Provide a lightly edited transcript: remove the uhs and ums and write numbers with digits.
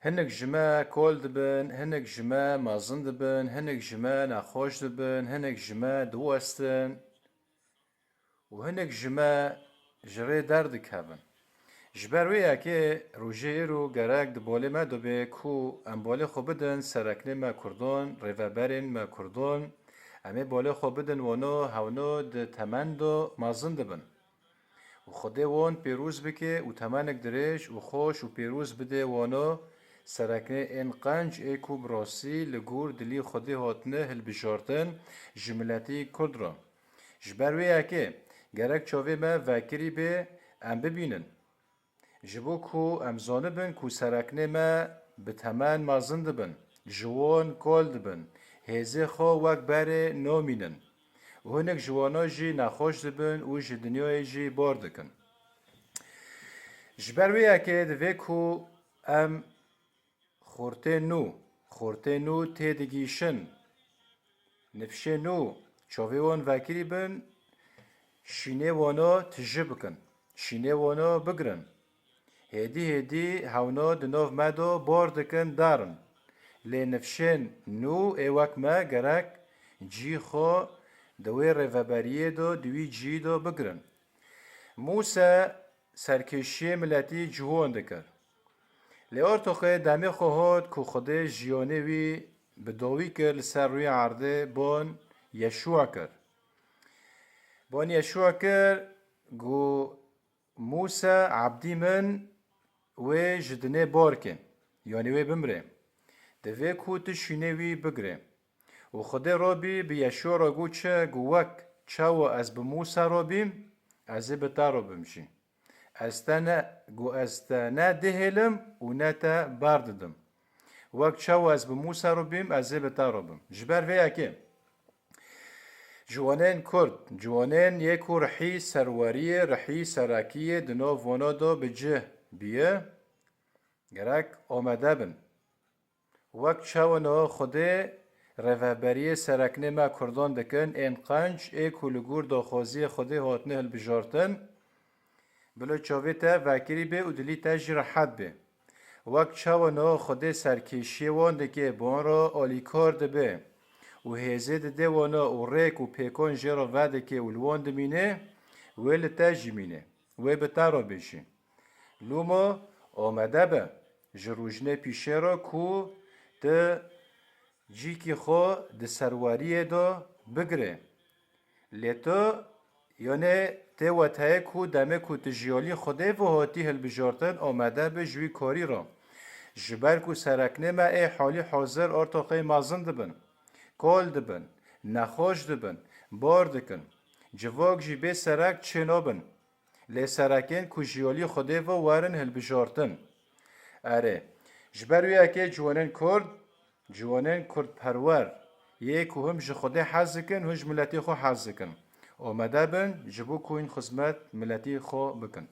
هنک جمع کل دبن، هنک جمع مازن دبن، هنک جمع نخوش دبن، هنک جمع دوستن و هنک جمع جره درد کبن. جبرویه که روژه رو گرگ دباله ما دوبه کو ام باله خو بدن سرکنه ما کردون ریوبرین ما کردون امه باله خو بدن وانو هونو ده تمندو مازن دبن و خدا وان پیروز بکه و تمنک درش و خوش و پیروز بده وانو سرکنه این قنج ایکو براسی لگور دلی خدا هاتنه هل بشارتن جملتی کرد را جبرویه که گرگ چاوه ما وکری به ام ببینن جبو کو امزانه بن کو سرکنه ما به تمن مازند بن جوان کالد بن هزه خو وک بره نامینن و هنک جوانا جی نخوش دبن و جی دنیای جی بار دکن جبروی اکه دوی کو ام خورته نو تیدگیشن نفشه نو چاوه وان وکری بن شینه وانا تجه بکن شینه وانا بگرن هدی هونا دناف مدو بار دکن دارن لی نفشن نو ایوک ما گرک جی خو دوی ریوبریه دو دوی جی دو بگرن موسى سرکشی ملتی جهان دکر لی ارتوخه دمی خوهاد که خود جیانه وی بداوی کر لسر روی عرضه بان یشوع کر بان یشوع کر گو موسى عبدی من و جدنه بارکن یعنی و بمره دوی کو تشینه وی بگره و خدا رابی به یشوع را گو چه گوک چاو از به موسی رابیم از به تا رابیمشی استنا دهلم و نتا بارددم وک چاو از به موسی رابیم از به تا رابیم جبر وی اکی جوانین کرد جوانین یکو رحی سروریه رحی سراکیه دنو وانا دو بجه بیه گرک آمده بن وک چاونا خوده ریوبریه سرکنه ما کردان دکن این قنج ای کلگور داخوازی خوده هاتنه هل بجارتن بلو چاوه تا وکری به و دلی تا جرحت به وک چاونا خوده سرکشی وان دکه بان را آلیکار دبه و هزه ده وانا و ریک و پیکان جرا وده که اولوان دمینه ویل تا جمینه وی بتا را بشی لوما آمده به جروجنه پیشه را کو ده جی کی خو ده سرواریه دا بگره لیتو یعنی ته و ته کو دمه کو تجیالی خوده و هاتی هل بجارتن آمده به جوی کاری را جبر کو سرکنه ما ای حالی حاضر ارتاقی مازن دبن کال دبن نخوش دبن بار دکن جواک جی به سرک چنابن لی سرکن کو جیالی خوده و وارن هل بجارتن اره جبروی اکه جوانن کرد پرور یک هم جخوده حز کن هج ملتی خو حز کن آمده بن جبو کوین خدمت ملتی خو بکن